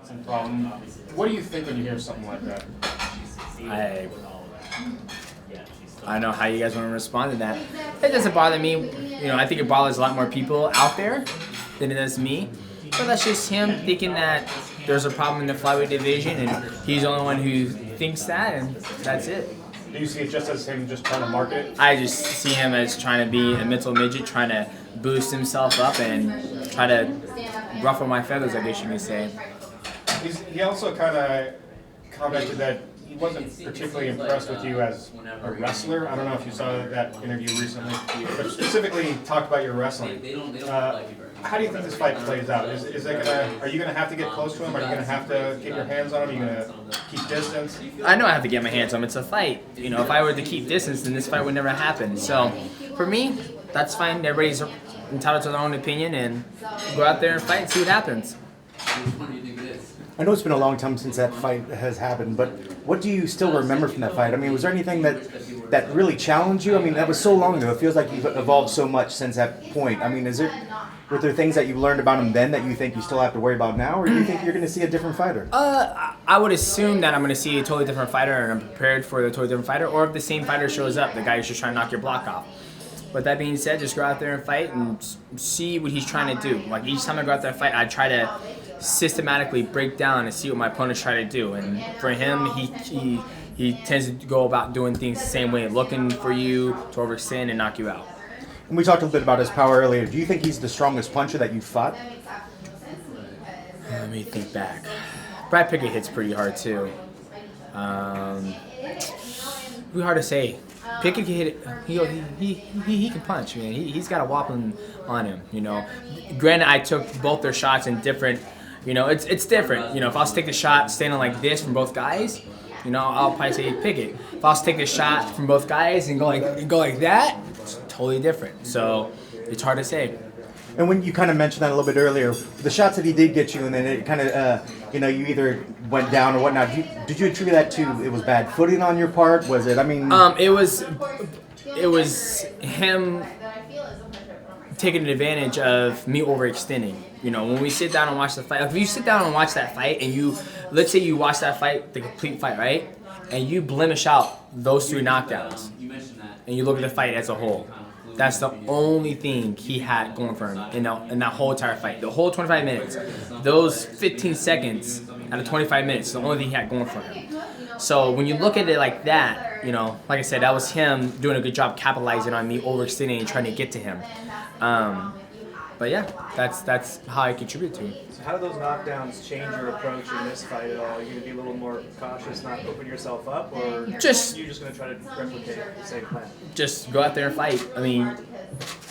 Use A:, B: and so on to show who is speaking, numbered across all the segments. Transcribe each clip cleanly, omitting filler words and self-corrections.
A: some problem. What do you think when you hear something like that?
B: I don't know how you guys want to respond to that. It doesn't bother me. I think it bothers a lot more people out there than it does me. But that's just him thinking that there's a problem in the flyweight division, and he's the only one who thinks that, and that's it.
A: Do you see it just as him just trying to market it?
B: I just see him as trying to be a mental midget, trying to boost himself up and try to ruffle my feathers, I guess you could say.
A: He also kind of commented that he wasn't particularly impressed with you as a wrestler. I don't know if you saw that interview recently, but specifically talked about your wrestling. How do you think this fight plays out? Are you gonna have to get close to him? Are you gonna have to get your hands on him? Are you gonna keep distance?
B: I know I have to get my hands on him. It's a fight. If I were to keep distance, then this fight would never happen. So, for me, that's fine. Everybody's entitled to their own opinion, and go out there and fight and see what happens.
C: I know it's been a long time since that fight has happened, but what do you still remember from that fight? I mean, was there anything that really challenged you? I mean, that was so long ago. It feels like you've evolved so much since that point. I mean, were there things that you learned about him then that you think you still have to worry about now, or do you think you're going to see a different fighter?
B: I would assume that I'm going to see a totally different fighter, and I'm prepared for the totally different fighter, or if the same fighter shows up, the guy who's just trying to knock your block off. But that being said, just go out there and fight and see what he's trying to do. Like, each time I go out there and fight, I try to systematically break down and see what my opponent's trying to do. And for him, he tends to go about doing things the same way, looking for you to overextend and knock you out.
C: And we talked a little bit about his power earlier. Do you think he's the strongest puncher that you've fought?
B: Let me think back. Brad Pickett hits pretty hard too. Pretty hard to say. Pickett can hit it. He can punch, man. He's got a whopping on him. Granted, I took both their shots in different. It's different. If I was to take the shot standing like this from both guys, I'll probably say Pickett. If I was to take the shot from both guys and go like that, it's totally different. So it's hard to say.
C: And when you kind of mentioned that a little bit earlier, the shots that he did get you, and then it kind of, you either went down or whatnot. Did you attribute that to it was bad footing on your part? Was it? I mean,
B: it was him taking advantage of me overextending. When we sit down and watch the fight, if you sit down and watch that fight, and let's say you watch that fight, the complete fight, right, and you blemish out those 3 knockdowns, and you look at the fight as a whole. That's the only thing he had going for him in that whole entire fight. The whole 25 minutes, those 15 seconds out of 25 minutes, the only thing he had going for him. So when you look at it like that, like I said, that was him doing a good job capitalizing on me overextending and trying to get to him. But yeah, that's how I contribute to it.
D: So how do those knockdowns change your approach in this fight at all? Are you going to be a little more cautious, not open yourself up, or you're just going to try to replicate the same plan?
B: Just go out there and fight. I mean,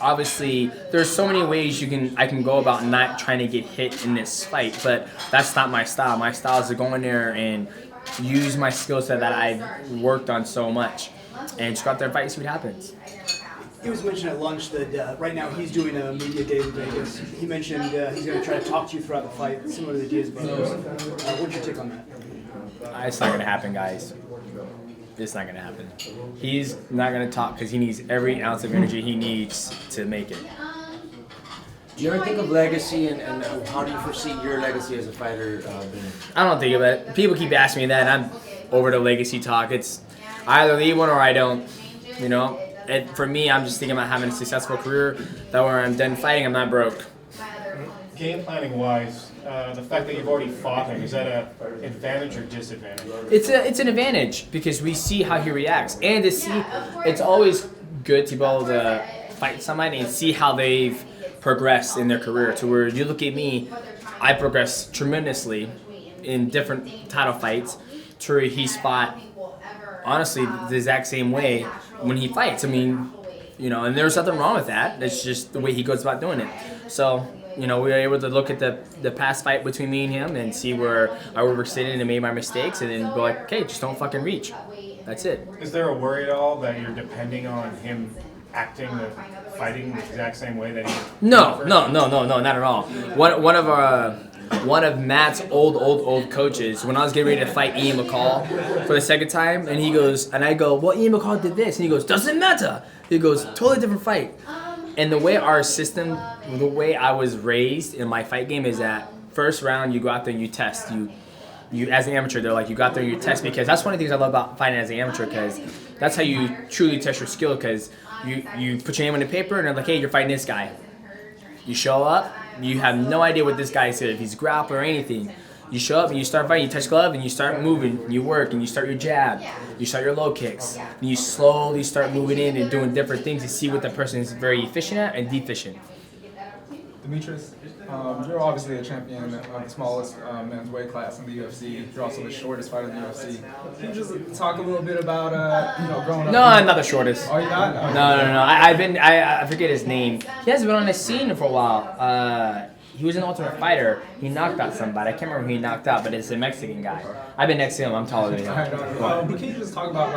B: obviously, there's so many ways I can go about not trying to get hit in this fight, but that's not my style. My style is to go in there and use my skill set that I've worked on so much, and just go out there and fight and see what happens.
E: He was mentioning at lunch that right now he's doing a media day in Vegas. He mentioned he's going to try to talk to you throughout the fight, similar to the Diaz brothers. What's your take on that?
B: It's not going to happen, guys. It's not going to happen. He's not going to talk because he needs every ounce of energy he needs to make it.
F: Do you ever think of legacy and how do you foresee your legacy as a fighter being?
B: I don't think of it. People keep asking me that, and I'm over the legacy talk. It's I either leave one or I don't, For me, I'm just thinking about having a successful career, that when I'm done fighting, I'm not broke.
A: Game planning wise, the fact that you've already fought him, is that an advantage or disadvantage?
B: It's an advantage because we see how he reacts, and to see, it's always good to be able to fight somebody and see how they've progressed in their career. To where you look at me, I progressed tremendously in different title fights. To where he's fought, honestly, the exact same way when he fights. I mean, and there's nothing wrong with that. It's just the way he goes about doing it. So, we were able to look at the past fight between me and him and see where I overstated and made my mistakes, and then go like, okay, just don't fucking reach. That's it.
A: Is there a worry at all that you're depending on him fighting the exact same way that he?
B: No, not at all. One of Matt's old coaches, when I was getting ready to fight Ian McCall for the second time, and he goes, and I go, well, Ian McCall did this, and he goes, doesn't matter. He goes, totally different fight. And the way our system, the way I was raised in my fight game is that first round, you go out there and you test. You as an amateur, they're like, you go out there and you test, because that's one of the things I love about fighting as an amateur, because that's how you truly test your skill, because you put your name on the paper and they're like, hey, you're fighting this guy. You show up, you have no idea what this guy is, if he's grappler or anything. You show up and you start fighting, you touch glove and you start moving, you work and you start your jab, you start your low kicks, and you slowly start moving in and doing different things to see what the person is very efficient at and deficient.
G: Demetrious, you're obviously a champion of the smallest men's weight class in the UFC. You're also the shortest fighter in the UFC. Can you just talk a little bit about growing up?
B: No, I'm not the shortest.
G: Oh, you're not?
B: No. I forget his name. He hasn't been on the scene for a while. He was an Ultimate Fighter. He knocked out somebody. I can't remember who he knocked out, but it's a Mexican guy. I've been next to him. I'm taller than him.
G: But can you just talk about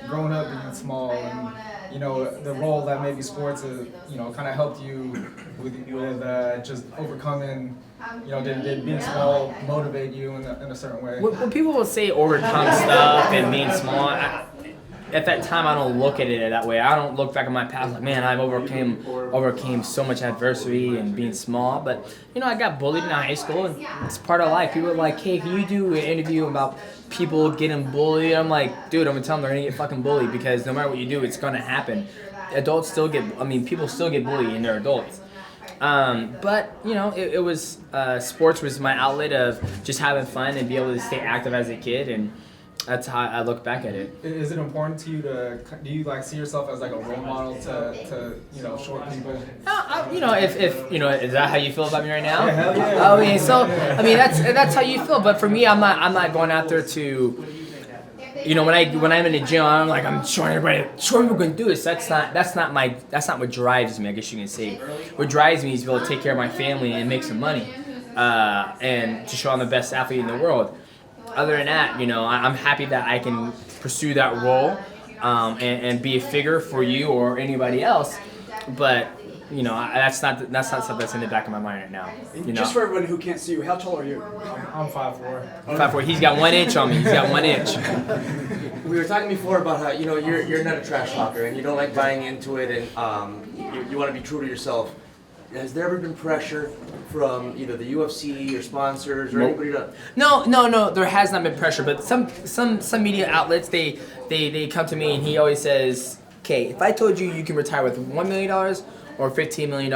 G: growing up being small and the role that maybe sports has kind of helped you with just overcoming. Did being small motivate you in a certain way?
B: When people will say overcome stuff and being small, at that time I don't look at it that way. I don't look back at my past like, man, I've overcame so much adversity and being small. But I got bullied in high school, and it's part of life. People are like, hey, can you do an interview about people getting bullied? I'm like, dude, I'm gonna tell them they're gonna get fucking bullied, because no matter what you do, it's gonna happen. People still get bullied and they're adults. But it was sports was my outlet of just having fun and be able to stay active as a kid, and that's how I look back at it.
G: Is it important to you do you see yourself as a role model to short people?
B: Is that how you feel about me right now?
G: Yeah, hell yeah.
B: That's how you feel. But for me, I'm not going out there to, when I'm in the gym, I'm showing everybody, short people can do this. That's not what drives me, I guess you can say. What drives me is to be able to take care of my family and make some money, and to show I'm the best athlete in the world. Other than that, I'm happy that I can pursue that role, and be a figure for you or anybody else. But that's not something that's in the back of my mind right now.
E: Just for everyone who can't see you, how tall are you?
G: I'm 5'4".
B: 5'4". He's got 1 inch on me. He's got 1 inch.
F: We were talking before about how you're not a trash talker and you don't like buying into it, and you want to be true to yourself. Has there ever been pressure from either the UFC or sponsors or anybody to?
B: No. There has not been pressure, but some media outlets they come to me and he always says, "Okay, if I told you can retire with $1 million or $15 million,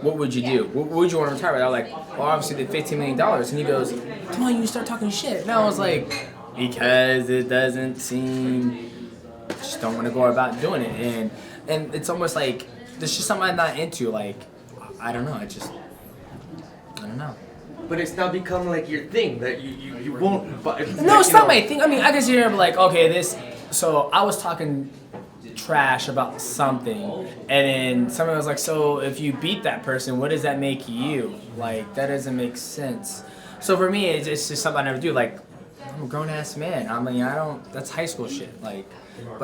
B: what would you do? What would you want to retire with?" I'm like, "Well, obviously the $15 million." And he goes, "Come on, you start talking shit." And I was like, "Because it doesn't seem, I just don't want to go about doing it." And it's almost like there's just something I'm not into. Like, I don't know. I don't know.
F: But it's now become your thing that you won't buy.
B: No, it's not my thing. I mean, I can sit here and be like, okay, this. So I was talking trash about something, and then someone was like, so if you beat that person, what does that make you? Like, that doesn't make sense. So for me, it's just something I never do. Like, I'm a grown ass man. I mean, that's high school shit. Like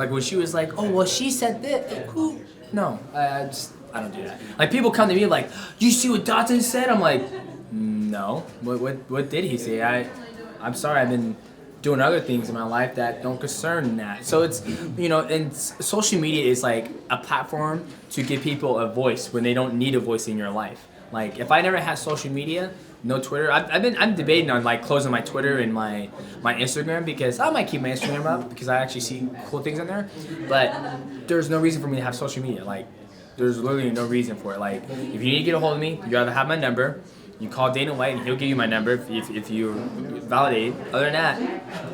B: when she was like, oh, well, she said this. No, I don't do that. Like, people come to me like, you see what Dodson said? I'm like, no. What did he say? I'm sorry, I've been doing other things in my life that don't concern that. So it's, and social media is like a platform to give people a voice when they don't need a voice in your life. Like, if I never had social media, no Twitter, I'm debating on closing my Twitter and my Instagram, because I might keep my Instagram up because I actually see cool things on there. But there's no reason for me to have social media. Like, there's literally no reason for it. Like, if you need to get a hold of me, you either have my number, you call Dana White and he'll give you my number if you validate. Other than that,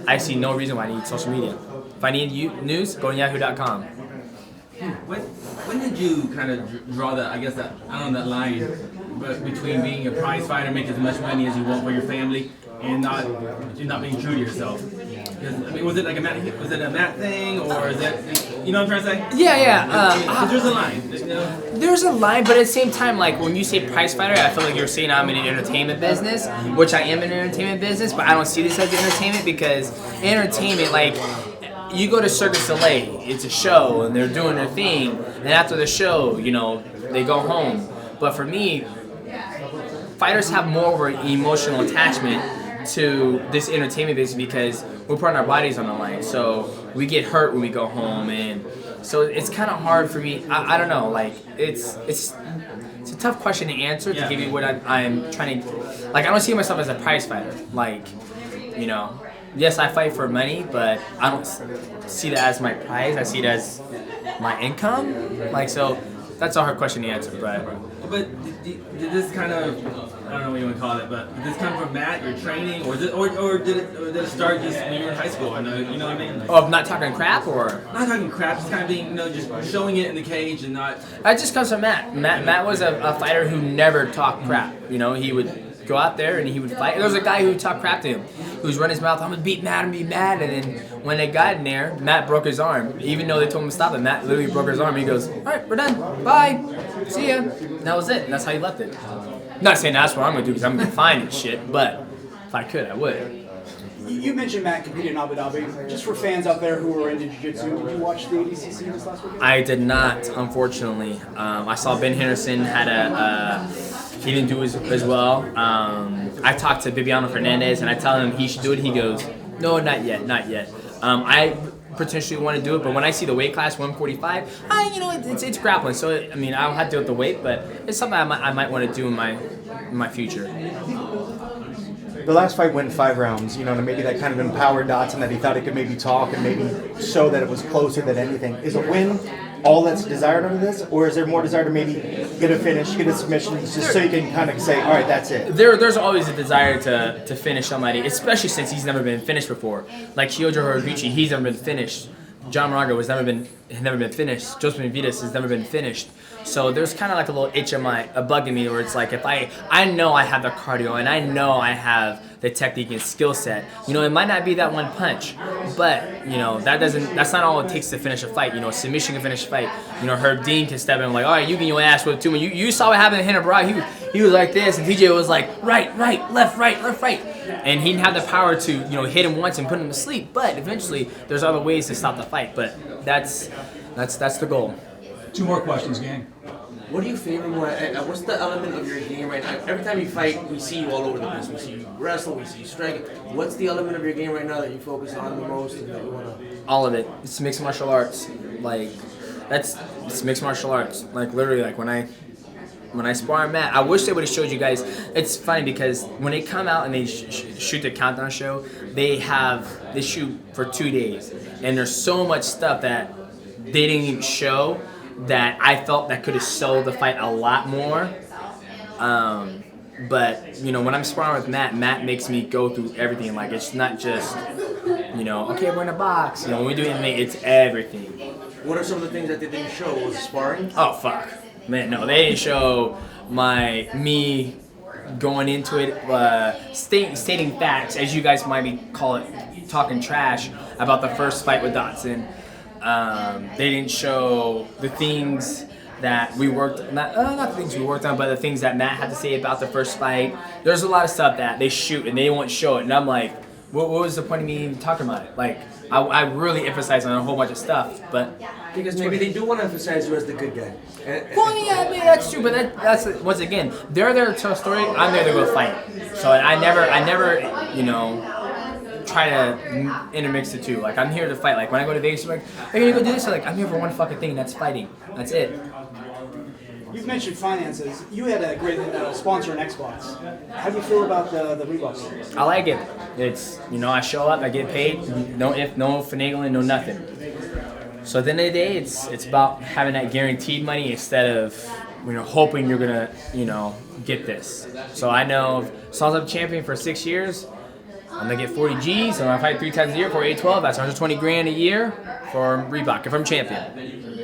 B: I see no reason why I need social media. If I need news, go to yahoo.com.
H: When did you kind of draw that line between being a prize fighter, making as much money as you want for your family, and not being true to yourself? Was it a Matt thing, or is it, you know what I'm trying to say?
B: Yeah.
H: There's a line.
B: There's a line, but at the same time, when you say prize fighter, I feel like you're saying I'm in an entertainment business, which I am in an entertainment business, but I don't see this as entertainment, because entertainment, you go to Cirque du Soleil, it's a show, and they're doing their thing, and after the show, they go home. But for me, fighters have more of an emotional attachment to this entertainment business because we're putting our bodies on the line. So we get hurt when we go home, and So it's kind of hard for me. I don't know. Like it's a tough question to answer to give you what I'm trying to. Like I don't see myself as a prize fighter. Like, you know, yes, I fight for money, but I don't see that as my prize. I see it as my income. Like so, that's a hard question to answer.
H: But did this kind of, I don't know what you want to call it, but did this come from Matt, your training, or did it start just when you were in high school? You know what I mean? Like,
B: Oh, not talking crap or?
H: not talking crap, just kind of being, just showing it in the cage and not.
B: That just comes from Matt. Matt was a fighter who never talked crap. You know, he would go out there and he would fight. There was a guy who talked crap to him, who was running his mouth, I'm gonna beat Matt, and then when they got in there, Matt broke his arm. Even though they told him to stop it, Matt literally broke his arm. He goes, all right, we're done, bye, see ya. And that was it, and that's how he left it. I'm not saying that's what I'm gonna do because I'm gonna find and shit, but if I could, I would.
E: You mentioned Matt competed in Abu Dhabi. Just for fans out there who are into jiu-jitsu, did you watch the ADCC this last weekend?
B: I did not, unfortunately. I saw Ben Henderson had he didn't do as well. I talked to Bibiano Fernandez and I tell him he should do it. He goes, no, not yet. I potentially want to do it, but when I see the weight class 145, it's grappling. So I mean, I'll have to deal with the weight, but it's something I might want to do in my future.
C: The last fight went 5 rounds, and maybe that kind of empowered Dodson that he thought he could maybe talk and maybe show that it was closer than anything. Is a win all that's desired out of this, or is there more desire to maybe get a finish, get a submission, just so you can kind of say, all right, that's it?
B: There's always a desire to finish somebody, especially since he's never been finished before. Like Kyojo Horiguchi, he's never been finished. John Moraga has never been finished. Joseph Benavidez has never been finished. So there's kind of like a little itch in a bug in me where it's like if I know I have the cardio and I know I have the technique and skill set. It might not be that one punch, but that's not all it takes to finish a fight. Submission can finish a fight. Herb Dean can step in like, all right, you get your ass whipped too. You saw what happened to Hannah Broad. He was like this, and TJ was like right, left, right, and he didn't have the power to hit him once and put him to sleep. But eventually, there's other ways to stop the fight. But that's the goal.
I: 2 more questions, gang.
F: What do you favor more? What's the element of your game right now? Every time you fight, we see you all over the place. We see you wrestle, we see you strike. What's the element of your game right now that you focus on the most and that you want to?
B: All of it. It's mixed martial arts. It's mixed martial arts. Like literally, like when I spar Matt, I wish they would have showed you guys. It's funny because when they come out and they shoot the countdown show, they shoot for 2 days, and there's so much stuff that they didn't even show that I felt that could have sold the fight a lot more. But when I'm sparring with Matt makes me go through everything. Like it's not just okay, we're in a box. When we do MMA, it's everything.
F: What are some of the things that they didn't show? Was it sparring?
B: Oh fuck, man, no, they didn't show me going into it, stating facts, as you guys might call it, talking trash about the first fight with Dodson. They didn't show the things that we worked, not the things we worked on, but the things that Matt had to say about the first fight. There's a lot of stuff that they shoot and they won't show it, and I'm like, what was the point of me even talking about it? Like, I really emphasize on a whole bunch of stuff, but
F: because maybe they do want to emphasize you as the good guy.
B: Well, yeah, I mean, that's true, but that's once again, they're there to tell a story. I'm there to go fight. So I never, try to intermix the two. Like I'm here to fight. Like when I go to Vegas, I'm like, hey, you go do this. I'm here for one fucking thing, and that's fighting. That's it.
E: You've mentioned finances. You had a great sponsor in Xbox. How do you feel about the Reebok series?
B: I like it. It's I show up, I get paid. No finagling, no nothing. So at the end of the day, it's about having that guaranteed money instead of hoping you're gonna get this. So I know as long as I'm champion for 6 years, I'm gonna get 40 G's. So I fight 3 times a year for 812. That's 120 grand a year for Reebok if I'm champion.